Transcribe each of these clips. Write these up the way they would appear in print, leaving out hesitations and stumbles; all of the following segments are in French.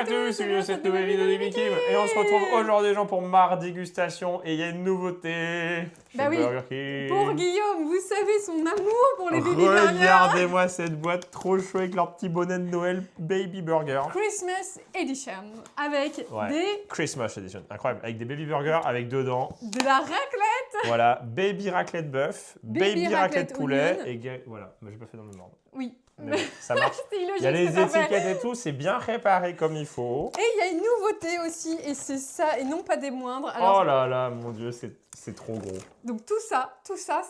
à tous, c'est cette nouvelle vidéo de Mickey et on se retrouve aujourd'hui gens pour mardi dégustation et il y a une nouveauté Bah chez oui, Burger King. pour Guillaume, vous savez son amour pour les baby burgers. Regardez-moi cette boîte trop chouette avec leur petit bonnet de Noël Baby Burger. Christmas Edition avec des Christmas Edition, incroyable, avec des Baby Burgers avec dedans de la raclette. voilà, Baby Raclette Bœuf, Baby Baby Raclette Raclette Poulet Onion. et voilà, moi j'ai pas fait dans le même ordre. Oui. Mais bon, ça marche. C'est illogique, Il y a les c'est parfait. étiquettes et tout, c'est bien réparé comme il faut. Et il y a une nouveauté aussi, et c'est ça, et non pas des moindres. Alors, Oh là là, mon Dieu, c'est trop gros. donc tout ça,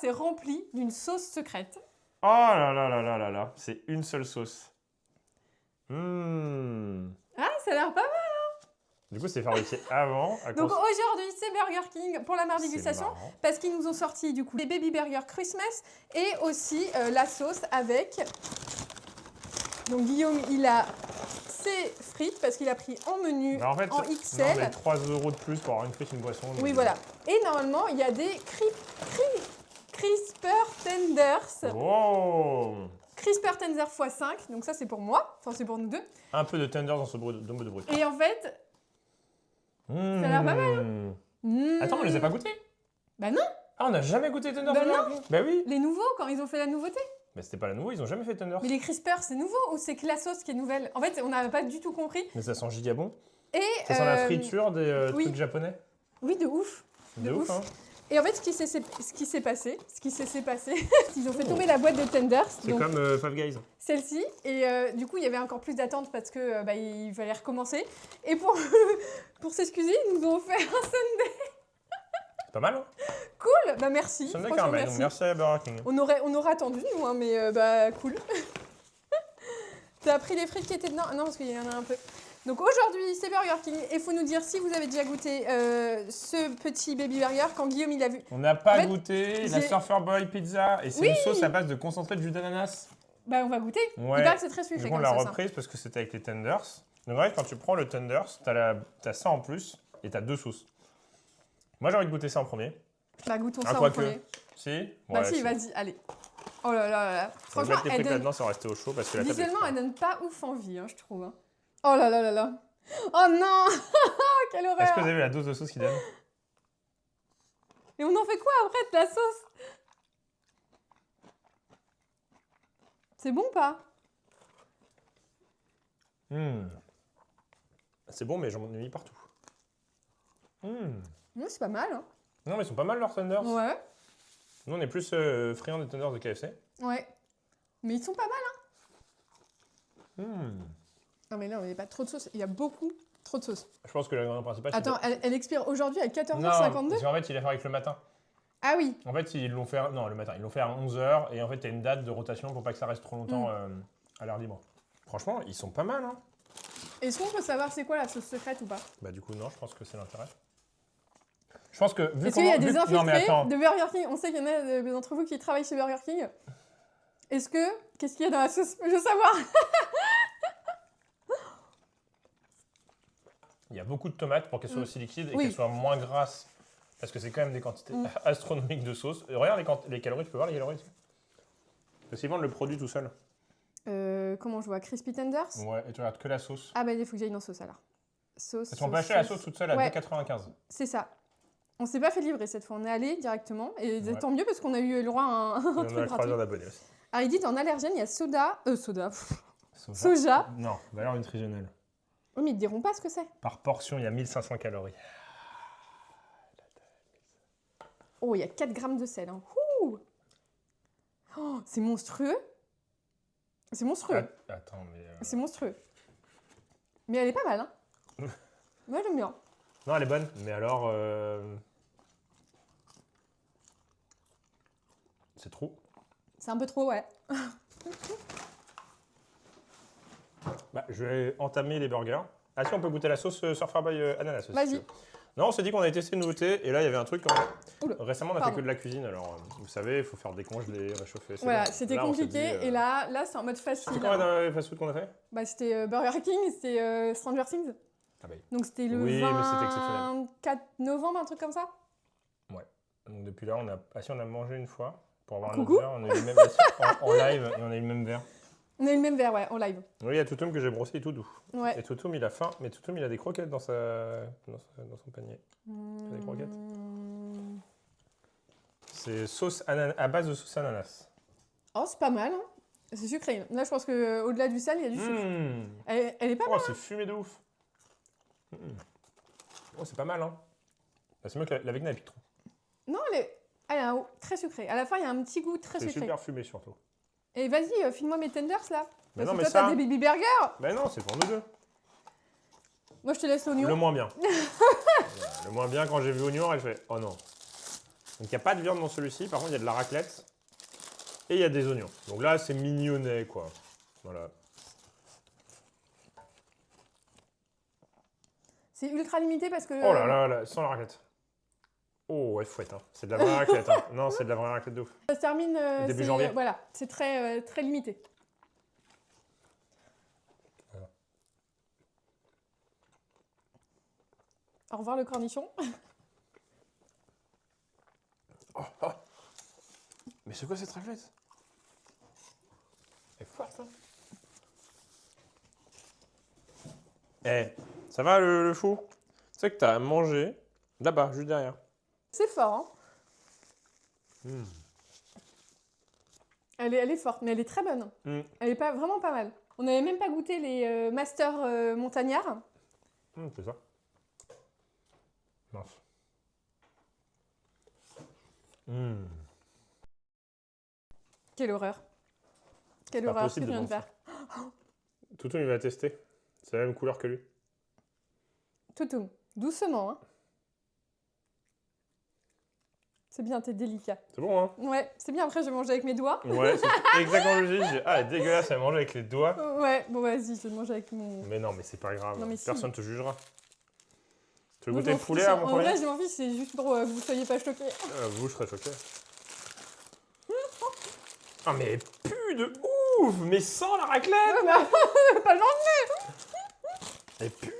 c'est rempli d'une sauce secrète. Oh là là là là là là, c'est une seule sauce. Ah, ça a l'air pas mal. Du coup, c'est fabriqué avant. Donc aujourd'hui, c'est Burger King pour la mardi C'est dégustation, marrant. parce qu'ils nous ont sorti du coup les Baby Burgers Christmas et aussi la sauce avec. Donc Guillaume, il a ses frites parce qu'il a pris en menu Bah, en fait, en XL. non, mais 3 € de plus pour avoir une frite, une boisson. Oui, voilà. Et normalement, il y a des Crisper Tenders. Wow. Crisper Tender x5, donc ça c'est pour moi, enfin c'est pour nous deux. Un peu de tenders dans ce mode de brut. Et en fait, ça a l'air pas mal. Attends, on les a pas goûtés? Bah non, Ah, on n'a jamais goûté tenders Bah de Burger King? Bah oui. les nouveaux quand ils ont fait la nouveauté. Mais c'était pas la nouveau, ils ont jamais fait tenders. Mais les Crisper c'est nouveau ou c'est que la sauce qui est nouvelle? En fait, on n'a pas du tout compris. Mais ça sent giga bon. Et Ça sent la friture des oui. trucs japonais. Oui, de ouf. De ouf, hein. Et en fait, ce qui s'est passé, ils ont fait tomber la boîte de Tenders. C'est comme Five Guys. Celle-ci. Et du coup, il y avait encore plus d'attente parce que il fallait recommencer. Et pour, pour s'excuser, ils nous ont offert un sundae. C'est pas mal, hein? Cool. Bah merci. Sundae Franchement, caramel, merci. donc merci à Burger King. On aurait attendu, nous, hein, mais bah cool. T'as pris les frites qui étaient dedans? Non, parce qu'il y en a un peu. Donc aujourd'hui, c'est Burger King. Et il faut nous dire si vous avez déjà goûté ce petit baby burger quand Guillaume il a vu. On n'a pas En fait, goûté la j'ai- Surfer Boy Pizza et c'est Oui. une sauce à base de concentré de jus d'ananas. Bah on va goûter. Ouais. Il paraît que c'est très Du sucré coup, on comme l'a ça. reprise parce que c'était avec les tenders. Donc en fait, quand tu prends le tenders, t'as ça en plus et t'as deux sauces. Moi, j'ai envie de goûter ça en premier. Bah goûtons Ah, ça en quoique. premier. Si? Bah Ouais, si, vas-y, allez. Oh là là là là. On va Franchement, mettre les elle frites donne... là-dedans sans rester au chaud parce que la table est visuellement, elle froide. donne pas ouf envie, hein, je trouve. Hein. Oh là là là là. Oh non. Quelle Est-ce horreur. que vous avez vu la dose de sauce qu'il donne? Et on en fait quoi après de la sauce? C'est bon ou pas? C'est bon, mais j'en ai mis partout. C'est pas mal. Hein. Non, mais ils sont pas mal leurs tenders. Ouais. Nous, on est plus friands des tenders de KFC. Ouais. Mais ils sont pas mal. Non mais là, il n'y a pas trop de sauce. Il y a beaucoup trop de sauce. Je pense que l'ingrédient principal, Attends, elle expire aujourd'hui à Non, 14h52? parce qu'en fait, il est fait avec le matin. Ah oui. En fait, ils l'ont fait... Non, le matin. Ils l'ont fait à 11h et en fait, il y a une date de rotation pour pas que ça reste trop longtemps à l'air libre. Franchement, ils sont pas mal, hein. Est-ce qu'on peut savoir c'est quoi la sauce secrète ou pas? Bah du coup, non, je pense que c'est l'intérêt. Je pense que vu Est-ce qu'il y a des Non, mais infiltrés attends. de Burger King? On sait qu'il y en a d'entre vous qui travaillent chez Burger King. Qu'est-ce qu'il y a dans la sauce? Je veux savoir. Il y a beaucoup de tomates pour qu'elles soient aussi liquides et Oui. qu'elles soient moins grasses. Parce que c'est quand même des quantités astronomiques de sauce. Regarde les calories, tu peux voir les calories? Parce qu'ils vendent le produit tout seul. Comment je vois? Crispy Tenders? Ouais, et tu regardes que la sauce. Ah bah il faut que j'aille dans sauce alors. Sauce. Parce qu'on peut acheter la sauce toute seule à Ouais. 2,95. C'est ça. On s'est pas fait livrer cette fois, on est allé directement. Et Ouais. tant mieux parce qu'on a eu le droit à un Et on a truc 3 gratuit. heures d'abonnés aussi. Alors il dit en allergène, il y a soja. Non, valeur nutritionnelle. Oui, mais ils te diront pas ce que c'est. Par portion, il y a 1500 calories. Oh, il y a 4 grammes de sel. Hein. Ouh. Oh, c'est monstrueux. C'est monstrueux. Attends, mais... C'est monstrueux. Mais elle est pas mal, hein. Moi, j'aime bien. Non, elle est bonne, mais alors... C'est trop. C'est un peu trop, ouais. Bah, je vais entamer les burgers. Ah si, on peut goûter la sauce Surfer Boy ananas aussi. Vas-y. si tu veux. Non, on s'est dit qu'on avait testé une nouveauté, et là, il y avait un truc... Oula, Récemment, on a fait pardon. que de la cuisine, alors vous savez, il faut faire décongeler, réchauffer. c'est Voilà, bon. c'était Là, on s'est compliqué. dit, Et là c'est en mode facile. C'est quoi dans les fast-food qu'on a fait? Bah, c'était Burger King, c'était Stranger Things. Ah bah, Donc c'était le Oui, mais c'était exceptionnel. 24 novembre, un truc comme ça. donc depuis là, on a mangé une fois, pour avoir un Coucou. autre verre, on a eu le même en live, et on a eu le même verre. On a eu le même verre, ouais, en live. Oui, il y a Toutoum que j'ai brossé, il est tout doux. Ouais. Et Toutoum, il a faim, mais Toutoum, il a des croquettes dans son panier. Des croquettes. C'est sauce à base de sauce ananas. Oh, c'est pas mal, hein. C'est sucré. Là, je pense qu'au-delà du sel, il y a du sucre. Elle est pas Oh, mal. c'est fumé de ouf. Oh, c'est pas mal, hein. Bah, c'est mieux que la Vegna, elle pique trop. Non, elle est un haut très sucré. À la fin, il y a un petit goût très C'est sucré. super fumé, surtout. Et vas-y, file-moi mes tenders, là. Mais Parce non, que mais toi, ça... t'as des baby burgers. Ben non, c'est pour nous deux. Moi, je te laisse l'oignon. Le moins bien. Voilà, le moins bien, quand j'ai vu oignon, elle fait « Oh non ». Donc, il n'y a pas de viande dans celui-ci. Par contre, il y a de la raclette. Et il y a des oignons. Donc là, c'est mignonnet, quoi. Voilà. C'est ultra limité parce que... Oh là là, là, sans la raclette. Oh, elle fouette, hein. C'est de la vraie raclette, hein. Non, c'est de la vraie raclette de ouf. Ça se termine... Début c'est- janvier. Voilà, c'est très, très limité. Voilà. Au revoir le cornichon. Oh, oh. Mais c'est quoi cette raclette? Elle est forte, hein. Eh, ça va le fou? Tu sais que t'as à manger là-bas, juste derrière. C'est fort, hein. Elle est forte, mais elle est très bonne. Elle est vraiment pas mal. On n'avait même pas goûté les Master montagnards. C'est ça. Mince. Quelle horreur. Quelle Pas horreur ce que possible tu de viens de vendre faire. Toutou, il va tester. C'est la même couleur que lui. Toutou, doucement, hein. C'est bien, t'es délicat. C'est bon, hein? Ouais, c'est bien, après je vais manger avec mes doigts. Ouais, c'est exactement logique. Ah, elle est dégueulasse, elle mange avec les doigts. Ouais, bon vas-y, je vais manger avec mon... Mais non, mais c'est pas grave. Non, mais si. Personne te jugera. Tu veux Moi, goûter je le m'en poulet fiche. avant En qu'on vrai, aille je m'en fiche, c'est juste pour que vous soyez pas choqués. Vous, je serais choqué. Ah, mais elle pue de ouf! Mais sans la raclette! Pas le lendemain. Elle pue!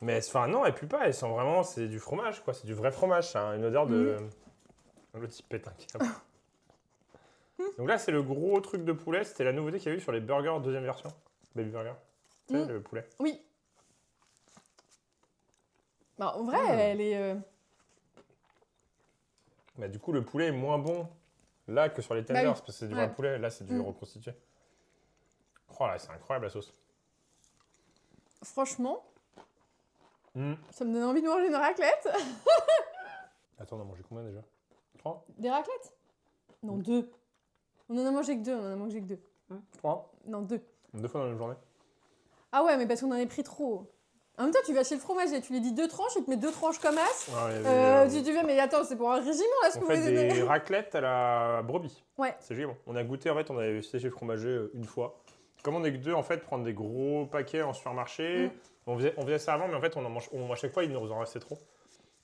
Mais enfin, non, elle pue pas. Elle sent vraiment, c'est du fromage, quoi. C'est du vrai fromage. Ça a une odeur de. Le petit pétain qui Donc là, c'est le gros truc de poulet. C'était la nouveauté qu'il y a eu sur les burgers deuxième version. Baby burger. Tu sais, le poulet. Oui. Bah, en vrai, elle est... Bah, du coup, le poulet est moins bon là que sur les tenders, oui. parce que c'est du vrai Ouais. poulet. Là, c'est du reconstitué. Oh là, c'est incroyable la sauce. Franchement, ça me donne envie de manger une raclette. Attends, on a mangé combien déjà? 3? Des raclettes? Non, 2. On en a mangé que 2, on en a mangé que 2. 3? Non, 2. 2 fois dans la même journée. Ah ouais, mais parce qu'on en a pris trop. En même temps, tu vas chez le fromager, tu lui dis 2 tranches, il te met 2 tranches comme as. Ouais, Tu dis, mais attends, c'est pour un régiment là ce que on vous fait donnez. des raclettes à la brebis. Ouais. C'est génial. On a goûté, en fait, on avait essayé chez le fromager une fois. Comme on est que deux, en fait, prendre des gros paquets en supermarché. On faisait ça avant, mais en fait, à chaque fois, il nous en restait trop.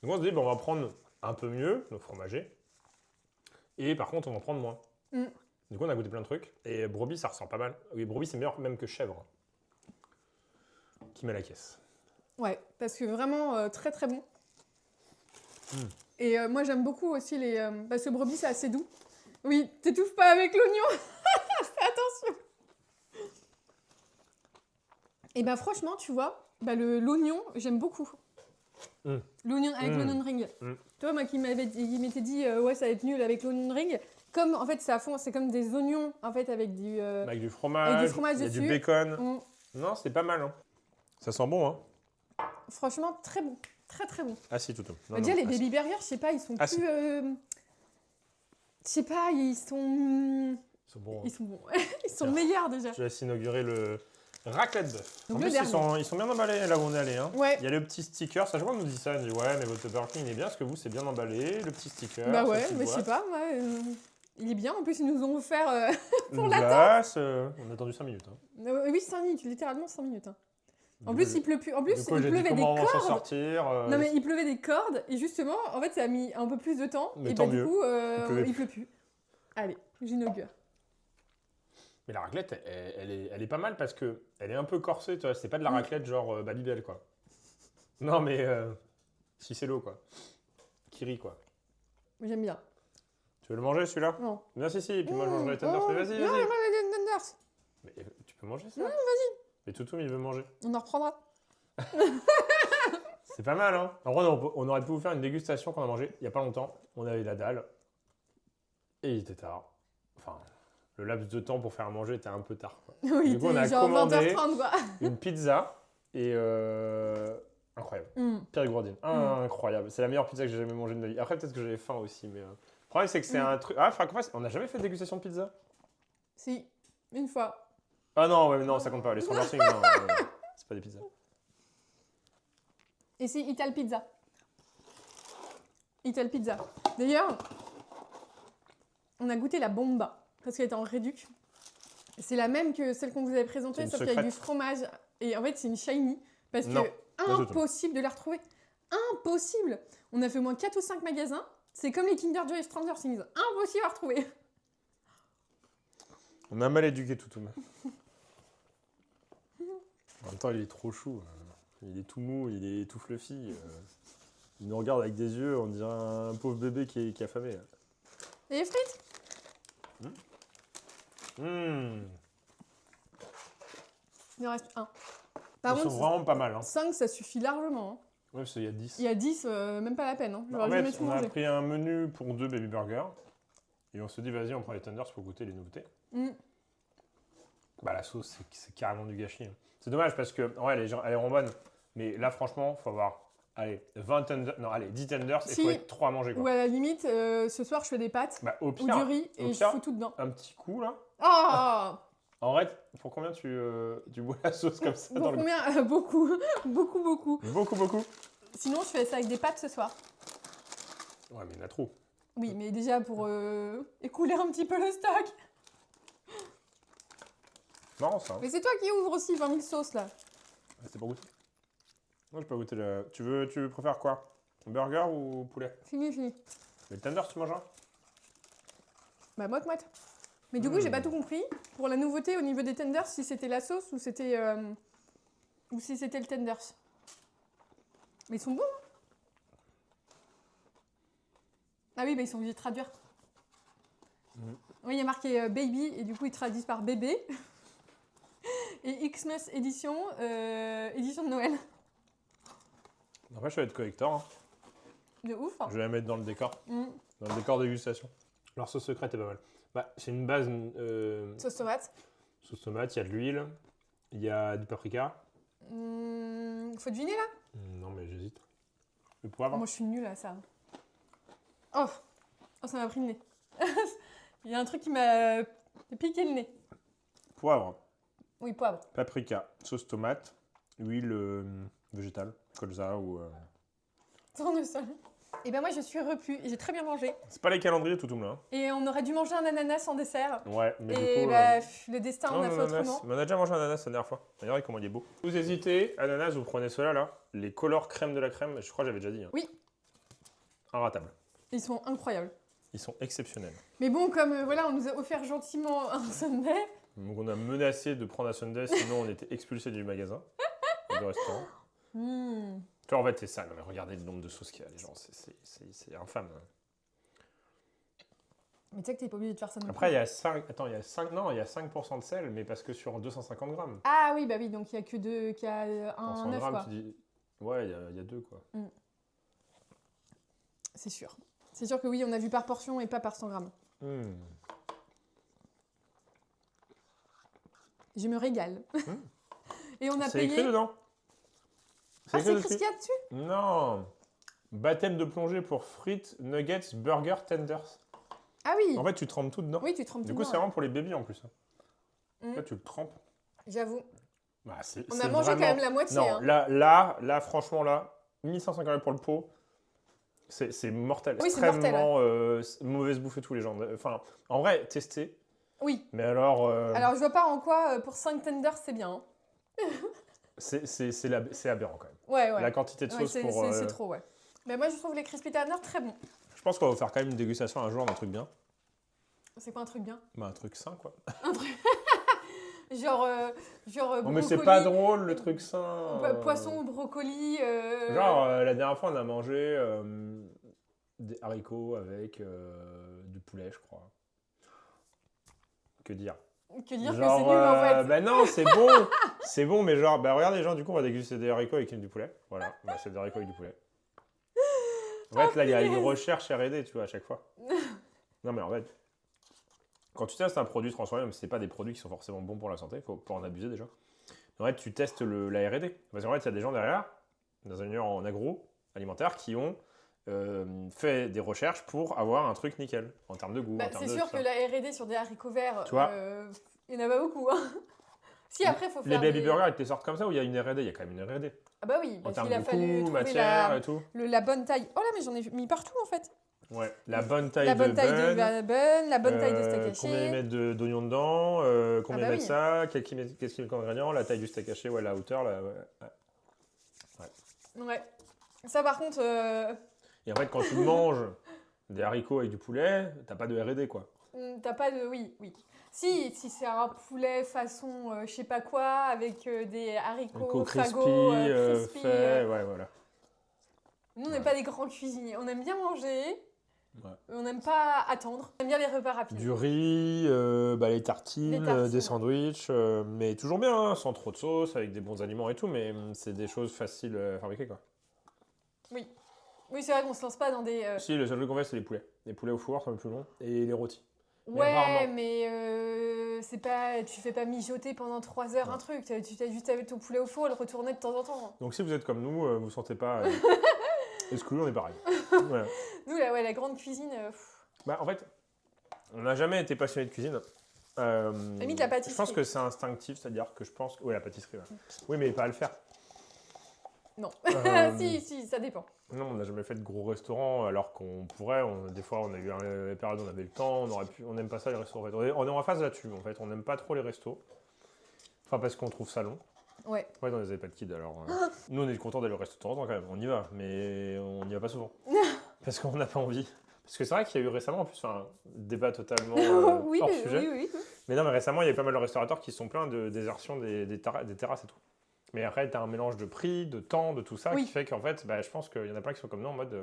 Donc on se dit, bon, on va prendre un peu mieux, nos fromagers. Et par contre, on va en prendre moins. Du coup, on a goûté plein de trucs. Et brebis, ça ressent pas mal. Oui, brebis, c'est meilleur même que chèvre. Qui met la caisse. Ouais, parce que vraiment très très bon. Et moi, j'aime beaucoup aussi les... parce que brebis, c'est assez doux. Oui, t'étouffes pas avec l'oignon. Fais attention. Et ben franchement, tu vois, bah, l'oignon, j'aime beaucoup. L'oignon avec l'onion ring. Tu vois, moi qui m'était dit, ouais, ça va être nul avec l'onion ring. Comme en fait, c'est à fond, c'est comme des oignons en fait avec du fromage, il y a dessus. du bacon. Non, c'est pas mal. Hein. Ça sent bon, hein. Franchement, très bon. Très très bon. Ah si, Toutou. Bah, déjà, les baby burgers, je sais pas, ils sont plus... je sais pas, ils sont... Ils sont bons. Ils sont bons. Ils sont meilleurs déjà. Je laisse inaugurer le raclette bœuf. En Donc, plus, le ils sont bien emballés là où on est allé. Hein. Ouais. Il y a le petit sticker. Ça, je vois, on nous dit ça. On dit, ouais, mais votre Burger King est bien parce que vous, c'est bien emballé. Le petit sticker. Bah sa ouais, petite mais je sais boîte. pas, moi, il est bien. En plus, ils nous ont offert pour Une l'attente. glace. On a attendu 5 minutes. Hein. Oui, 5 minutes, littéralement 5 minutes. Hein. En Du plus, coup, il pleut plus. En plus, du coup, il j'ai dit pleuvait des comment on va s'en cordes. sortir. Non, mais il pleuvait des cordes. Et justement, en fait, ça a mis un peu plus de temps. Mais et tant bah, du mieux. coup, Il pleut plus. Allez, j'inaugure. Mais la raclette, elle est pas mal parce que elle est un peu corsée. Tu vois, c'est pas de la raclette genre Babybel, quoi. Non, mais Cicelo, quoi. Kiri, quoi. J'aime bien. Tu veux le manger, celui-là? Non. Bien, si. Et puis moi, je mangerai les tenders. Mais vas-y, Non, vas-y. moi, les tenders. Mais peux manger ça. Vas-y. Et Toutoum, il veut manger. On en reprendra. C'est pas mal, hein. En vrai, on aurait pu vous faire une dégustation qu'on a mangé il y a pas longtemps. On avait la dalle. Et il était tard. Enfin, le laps de temps pour faire à manger était un peu tard, quoi. Oui, Du coup, on a genre commandé 20h30, quoi. une pizza et incroyable. Pierre Gourdin, incroyable. C'est la meilleure pizza que j'ai jamais mangée de ma vie. Après, peut-être que j'avais faim aussi, mais le problème, c'est que c'est un truc. Ah, on n'a jamais fait de dégustation de pizza. Si, une fois. Ah non, ouais, mais non, ça compte pas. Les Stranger Things, non, c'est pas des pizzas. Et c'est Ital Pizza. Ital Pizza. D'ailleurs, on a goûté la bomba parce qu'elle était en réduc. C'est la même que celle qu'on vous avait présentée, sauf qu'il y a du fromage. Et en fait, c'est une shiny parce Non, que impossible de la retrouver. Impossible. On a fait au moins 4 ou 5 magasins. C'est comme les Kinder Joy et Stranger Things. Impossible à retrouver. On a mal éduqué Toutoum. En même temps, il est trop chou. Il est tout mou, il est tout fluffy. Il nous regarde avec des yeux, on dirait un pauvre bébé qui est affamé. Et les frites? Il en reste un. Par Ils contre, sont vraiment pas mal. Hein. 5, ça suffit largement. Hein. Ouais, parce qu'il y a 10. Il y a 10, même pas la peine. Hein. En fait, on a pris un menu pour 2 baby burgers. Et on se dit, vas-y, on prend les tenders pour goûter les nouveautés. Bah, la sauce, c'est carrément du gâchis. Hein. C'est dommage parce que, ouais, elle est vraiment bonne. Mais là, franchement, il faut avoir, allez, 20 tenders, non, allez, 10 tenders et il faut être 3 à manger. Quoi. Ou à la limite, ce soir, je fais des pâtes au pire, ou du riz et je fous tout dedans. Un petit coup, là. Oh En vrai, pour combien tu bois la sauce comme ça pour combien beaucoup. Beaucoup. Beaucoup. Sinon, je fais ça avec des pâtes ce soir. Ouais, mais il y en a trop. Oui, mais déjà pour écouler un petit peu le stock. Marrant, ça. Hein. Mais c'est toi qui ouvre aussi 20 000 sauces, là. C'était pas goûté. Moi, j'ai pas goûté le... Tu préfères quoi? Burger ou poulet? Fini. Les tenders, tu mangeras? Bah, moite. Mais du coup, j'ai pas tout compris. Pour la nouveauté au niveau des tenders, si c'était la sauce ou c'était ou si c'était le tenders. Mais ils sont bons. Hein. Ah oui, bah ils sont obligés de traduire. Oui, il y a marqué baby et du coup ils traduisent par bébé. Et Xmas édition, édition de Noël. Après, je vais être collector. Hein. De ouf. Hein. Je vais la mettre dans le décor. Dans le décor dégustation. Leur sauce secrète est pas mal. Bah, c'est une base. Sauce tomate. Sauce tomate, il y a de l'huile, il y a du paprika. Faut deviner là? Non, mais j'hésite. Le poivre. Moi je suis nulle à ça. Oh, ça m'a pris le nez. Il y a un truc qui m'a piqué le nez. Poivre. Oui, poivre. Paprika, sauce tomate, huile végétale, colza ou. Tournesol. Et ben moi je suis repus et j'ai très bien mangé. C'est pas les calendriers tout là. Hein. Et on aurait dû manger un ananas en dessert. Ouais, mais et du coup. Le destin, on a fait autrement. Mais on a déjà mangé un ananas la dernière fois. D'ailleurs, comment il est beau. Vous hésitez, ananas, vous prenez cela là. Les colors crème de la crème, je crois que j'avais déjà dit. Hein. Oui. Inratable. Ils sont incroyables. Ils sont exceptionnels. Mais bon, comme voilà, on nous a offert gentiment un sundae. Donc on a menacé de prendre un sundae, sinon on était expulsés du magasin, du restaurant. Tu vois, en fait, c'est ça. Non, mais regardez le nombre de sauces qu'il y a, les gens. C'est infâme. Mais tu sais que t'es pas obligé de faire ça non plus. Après, il y a 5... Attends, il y a 5% de sel, mais parce que sur 250 grammes. Ah oui, bah oui, donc il y a que deux, qu'il y a un 9 grammes, quoi. tu dis... Ouais, il y a 2 quoi. C'est sûr. C'est sûr que oui, on a vu par portion et pas par 100 grammes. Je me régale. Et on a c'est payé... écrit dedans. C'est écrit ce qu'il y a dessus? Non. Baptême de plongée pour frites, nuggets, burgers, tenders. Ah oui. En fait, tu trempes tout dedans. Oui, tu trempes tout dedans. Du coup, c'est vraiment pour les bébés en plus. Là, tu le trempes. J'avoue. Bah, on a mangé quand même la moitié. Non, hein. là, franchement, là, 1500 calories pour le pot. C'est mortel. Oui, extrêmement mauvaise bouffe et tout, les gens. Enfin, en vrai, tester. Oui. Mais alors... Alors, je vois pas en quoi, pour 5 tenders, c'est bien. Hein. c'est aberrant quand même. Ouais. La quantité de sauce pour... C'est trop, ouais. Mais moi, je trouve les crispy tenders très bons. Je pense qu'on va faire quand même une dégustation un jour d'un truc bien. C'est quoi un truc bien? Bah, un truc sain, quoi. Un truc... genre non, mais c'est pas drôle, le truc sain. Poisson, brocoli... Genre, la dernière fois, on a mangé des haricots avec du poulet, je crois. Que dire? Que dire que Genre, c'est nul en fait. bah non, c'est bon. C'est bon, mais genre, bah regarde les gens, du coup, on va déguster des haricots avec du poulet. Voilà, bah, c'est des haricots avec du poulet. En fait, là, il y a une punaise. recherche R&D, tu vois, à chaque fois. Non, mais en fait, quand tu testes un produit transformé, même si c'est pas des produits qui sont forcément bons pour la santé, il faut pas en abuser déjà. En fait, tu testes la R&D. Parce qu'en fait, il y a des gens derrière, des ingénieurs en agroalimentaire, qui ont fait des recherches pour avoir un truc nickel, en termes de goût, Bah, en termes c'est de sûr tout que ça. la R&D sur des haricots verts, Tu vois il n'y en a pas beaucoup. Hein. Si, après, il faut Les faire baby des... burgers, ils te les sortent comme ça ou il y a une R&D? Il y a quand même une R&D. Ah bah oui, En parce termes qu'il a de fallu coût, trouver matière et tout. la bonne taille. Oh là, mais j'en ai mis partout en fait. Ouais, la bonne taille La de bonne taille de bun, bun, la bonne taille de steak combien ils haché. mettent d'oignons dedans, combien Ah bah ils mettent oui. ça, qu'est-ce qu'ils mettent comme ingrédient, la taille du steak haché, ouais, la hauteur. Ouais. Ça par contre, Et en fait, quand tu manges des haricots avec du poulet, t'as pas de R&D quoi. t'as pas de... Oui, oui. Si c'est un poulet façon je sais pas quoi, avec des haricots, Crispy, fagots, crispy. fait, ouais, voilà. Nous, on n'est Ouais. pas des grands cuisiniers. On aime bien manger, Ouais. mais on n'aime pas attendre. On aime bien les repas rapides. Du riz, les tartines, Les tartines, des ouais. sandwichs, mais toujours bien, hein, sans trop de sauce, avec des bons aliments et tout, mais c'est des choses faciles à fabriquer quoi. Oui, c'est vrai qu'on se lance pas dans des... Si, le seul truc qu'on fait, c'est les poulets. Les poulets au four, c'est un peu plus long, et les rôtis. Ouais, rarement. mais c'est pas, tu fais pas mijoter pendant 3 heures Ouais. un truc. Tu t'as juste avec ton poulet au four et le retourner de temps en temps. Donc si vous êtes comme nous, vous ne sentez pas exclu, on est pareil. Ouais. Nous, la grande cuisine, Bah, en fait, on n'a jamais été passionné de cuisine. Limite la pâtisserie. Je pense que c'est instinctif, c'est-à-dire que je pense... Oui, la pâtisserie, ouais. Oui, mais pas à le faire. non. Euh, Si, ça dépend. Non, on n'a jamais fait de gros restaurants, alors qu'on pourrait. Des fois, on a eu une période où on avait le temps, on n'aime pas ça les restos. En fait. On est en phase là-dessus, en fait. On n'aime pas trop les restos. Enfin, parce qu'on trouve ça long. Ouais. Ouais, dans les iPad Kids, alors... nous, on est content d'aller au resto de temps en temps, quand même. On y va, mais on n'y va pas souvent. Parce qu'on n'a pas envie. Parce que c'est vrai qu'il y a eu récemment, en plus, un débat totalement oui, hors mais, sujet. oui. Mais non, mais récemment, il y a eu pas mal de restaurateurs qui se sont plaints de désertion des terrasses et tout. Mais après, tu as un mélange de prix, de temps, de tout ça, Oui. qui fait qu'en fait, bah, je pense qu'il y en a plein qui sont comme nous en mode...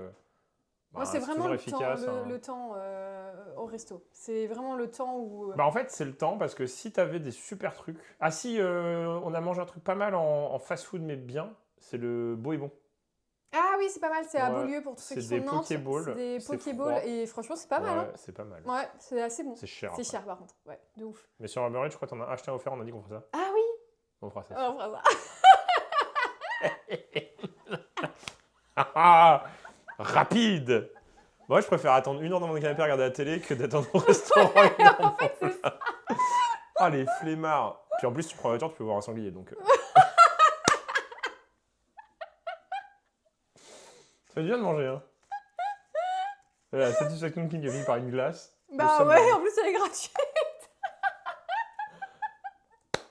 Moi, c'est vraiment toujours le temps, efficace, hein. le temps au resto. C'est vraiment le temps où... Bah, en fait, c'est le temps, parce que si tu avais des super trucs... Ah si, on a mangé un truc pas mal en fast-food, mais bien, c'est le Beau et Bon. Ah oui, c'est pas mal. C'est à Ouais, Beaulieu pour tous ceux qui c'est sont des de Nantes. Pokéballs, C'est des c'est Pokéballs froid. et franchement, c'est pas mal. Ouais, Hein. c'est pas mal. Ouais, c'est assez bon. C'est cher. C'est après. cher par contre. Ouais, de ouf. Mais sur Uber Eats, je crois que t'en as acheté un offert, on a dit qu'on ferait ça. Ah oui, On fera ça. on fera ça. Ah, rapide. Moi, je préfère attendre 1 heure dans mon canapé à regarder la télé que d'attendre au restaurant. En fait, c'est ça. Ah, les flemmards. Puis en plus, tu prends la voiture, tu peux voir un sanglier. Donc, ça fait du bien de manger. Hein. La satisfaction de King est venue par une glace. Bah Le ouais, seum- en plus, elle est gratuite.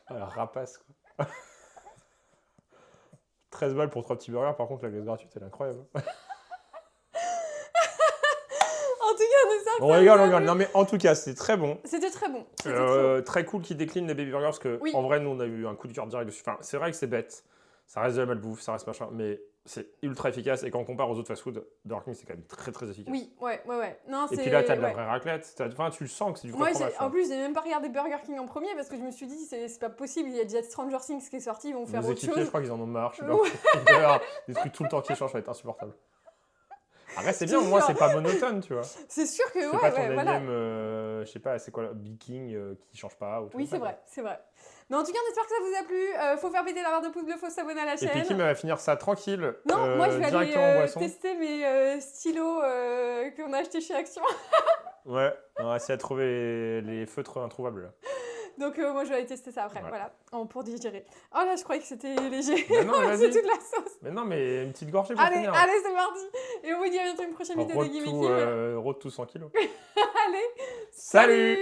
Ah, la rapace, quoi. 13 balles pour 3 petits burgers. Par contre, la glace gratuite, elle est incroyable. En tout cas, on espère que On ça rigole, vous on a rigole. plu. Non, mais en tout cas, c'était très bon. C'était très bon. C'était très Très cool qu'ils déclinent les baby burgers parce que Oui. en vrai nous on a eu un coup de cœur direct dessus. Enfin, c'est vrai que c'est bête, ça reste de la malbouffe, ça reste machin, mais c'est ultra efficace et quand on compare aux autres fast-food, Burger King c'est quand même très très efficace. Oui, ouais. Non, Et c'est... puis là t'as de la ouais. vraie raclette, enfin tu le sens que c'est du vrai Moi, fromage. en plus, j'ai même pas regardé Burger King en premier parce que je me suis dit, c'est pas possible, il y a déjà Stranger Things qui est sorti, ils vont faire Les autre équipiers, chose. je crois qu'ils en ont marre, je sais pas. Ouais. D'ailleurs, des trucs tout le temps qui changent, ça va être insupportable. Après c'est bien, Je te moi jure. c'est pas monotone, tu vois. C'est sûr que, C'est ouais, pas ton ouais, voilà. énième, je sais pas, c'est quoi, Big King qui change pas ou tout Oui, ça, c'est vrai, c'est vrai. Mais en tout cas, on espère que ça vous a plu. Faut faire péter la barre de pouce bleu, faut s'abonner à la Et chaîne. puis Kim va finir ça tranquille, Non, moi je vais directement en aller boisson. tester mes stylos qu'on a achetés chez Action. Ouais, on va essayer de trouver les feutres introuvables. Là. Donc moi je vais aller tester ça après, Ouais. voilà, pour digérer. Oh là, je croyais que c'était léger. Mais non, mais C'est vas-y. toute la sauce. Mais non, mais une petite gorgée pour Allez, finir. c'est parti. Et on vous dit à bientôt une prochaine vidéo de Gimme Kim. Road to 100 kilos. Allez, Salut